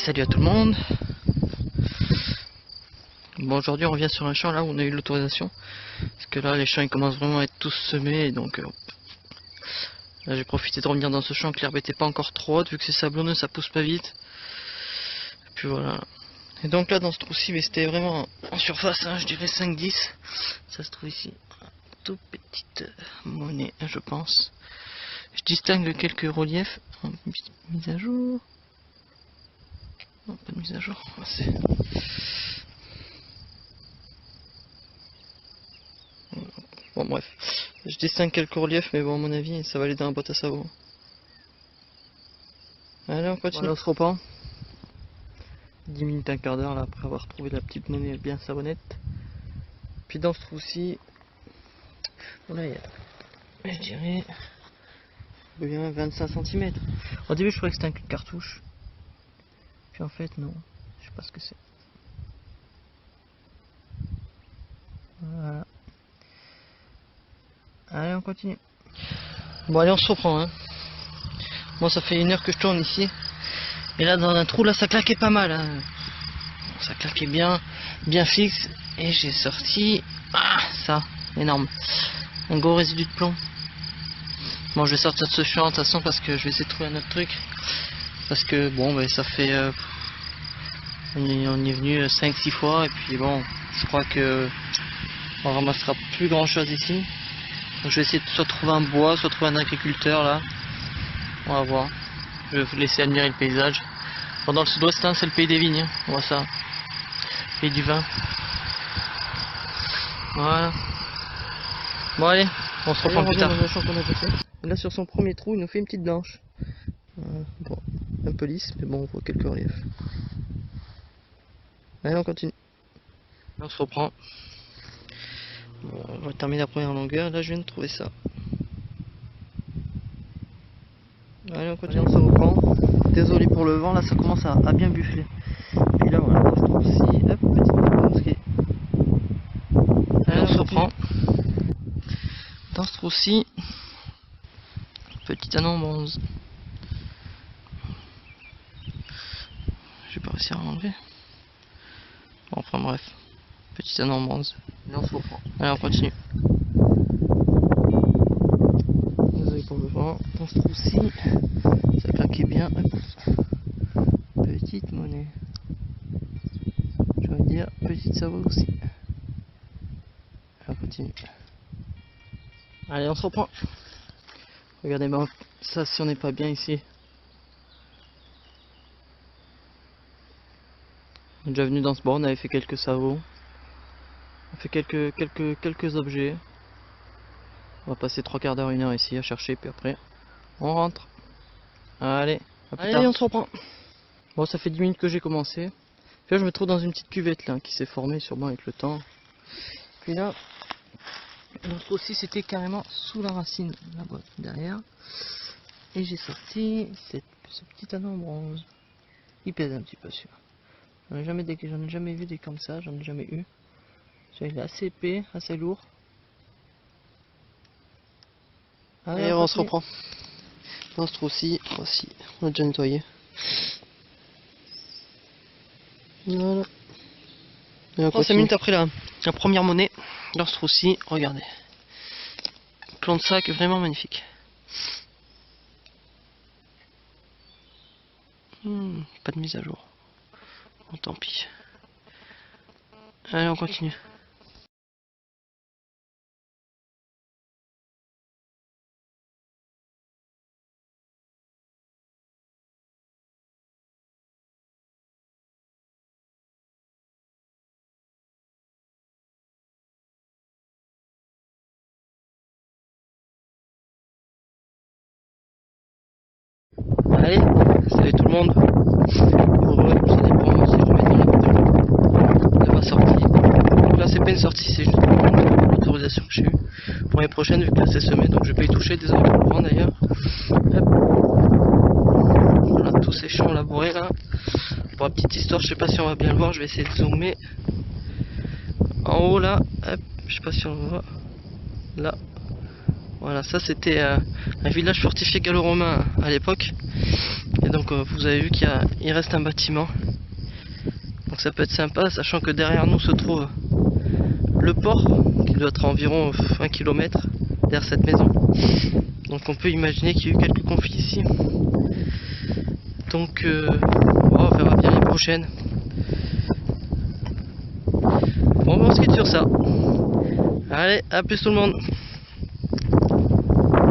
salut à tout le monde. Bon, aujourd'hui on revient sur un champ là où on a eu l'autorisation. Parce que là les champs ils commencent vraiment à être tous semés. Et donc là j'ai profité de revenir dans ce champ que l'herbe était pas encore trop haute. Vu que c'est sablonneux ça pousse pas vite. Et puis voilà. Et donc là dans ce trou-ci, mais c'était vraiment en surface, hein, je dirais 5-10. Ça se trouve ici. Toute petite monnaie je pense. Je distingue quelques reliefs. Mise à jour. Non, pas de mise à jour. Bon bref, je distingue quelques reliefs, mais bon à mon avis ça va aller dans la boîte à savon. Allez on continue. Voilà, on se reprend. 10 minutes, un quart d'heure là après avoir trouvé la petite monnaie bien savonnette. Puis dans ce trou-ci, voilà, il y a, je dirais, bien 25 cm. Au début je croyais que c'était un cul de cartouche. Puis en fait non, je sais pas ce que c'est. Voilà. Allez on continue. Bon allez on se reprend hein. Moi ça fait 1 heure que je tourne ici. Et là dans un trou là ça claquait pas mal hein. Ça claquait bien fixe. Et j'ai sorti ça, énorme. Un gros résidu de plomb. Bon je vais sortir de ce champ de toute façon parce que je vais essayer de trouver un autre truc. Parce que bon bah, ça fait on est venu 5-6 fois et puis bon je crois que on ramassera plus grand chose ici. Donc je vais essayer de soit trouver un bois, soit trouver un agriculteur là. On va voir. Je vais vous laisser admirer le paysage. Bon, dans le sud-ouest hein, c'est le pays des vignes. On voit ça. Pays du vin. Voilà. Bon allez, on se reprend plus tard. Là sur son premier trou il nous fait une petite blanche. Bon, un peu lisse mais bon on voit quelques reliefs. Allez on continue. Là on se reprend. Bon, on va terminer la première longueur. Là je viens de trouver ça. Allez on continue, on se reprend. Désolé pour le vent, là ça commence à bien buffler. Puis là voilà, dans ce trou-ci, hop, petite mosquée. Allez on se reprend. Dans ce trou-ci, petit anon bronze. Je vais pas réussir à l'enlever. Bon enfin bref, petit anon bronze. Là on se reprend. Allez on continue. Désolé pour le vent. Dans ce trou-ci, ça claquait bien. Petite monnaie. Je vais dire petite savon aussi. Allez on continue. Allez on se reprend. Regardez moi ça si on n'est pas bien ici. On est déjà venu dans ce bord, on avait fait quelques sabots. On a fait quelques objets. On va passer 3 quarts d'heure, 1 heure ici à chercher, puis après on rentre. Allez, allez on se reprend. Bon ça fait 10 minutes que j'ai commencé. Puis là je me trouve dans une petite cuvette là qui s'est formée sûrement avec le temps. Puis là, l'autre aussi c'était carrément sous la racine, la boîte derrière. Et j'ai sorti ce petit anon bronze. Il pèse un petit peu celui-là. J'en ai jamais vu des comme ça, j'en ai jamais eu. Celui-là il est assez épais, assez lourd. Allez on se reprend. Dans ce trou-ci, aussi, on a déjà nettoyé. Voilà. Et 5 minutes après la première monnaie, dans ce trou-ci, regardez. Plan de sac vraiment magnifique. Pas de mise à jour. Bon, tant pis. Allez, on continue. Allez, salut tout le monde. Heureux, ça dépend si je remets dans de ma sortie. Donc là c'est pas une sortie, c'est juste l'autorisation que j'ai eue pour l'année prochaine vu que là c'est semé, donc je vais pas y toucher, désolé pour le vent d'ailleurs. Voilà tous ces champs labourés là. Pour la petite histoire, je sais pas si on va bien le voir, je vais essayer de zoomer. En haut là, hop, je sais pas si on le voit. Là. Voilà, ça c'était un village fortifié gallo-romain à l'époque. Et donc vous avez vu qu'il reste un bâtiment. Donc ça peut être sympa, sachant que derrière nous se trouve le port, qui doit être à environ 1 km derrière cette maison. Donc on peut imaginer qu'il y a eu quelques conflits ici. Donc on verra bien l'année prochaine. Bon, on se quitte sur ça. Allez, à plus tout le monde.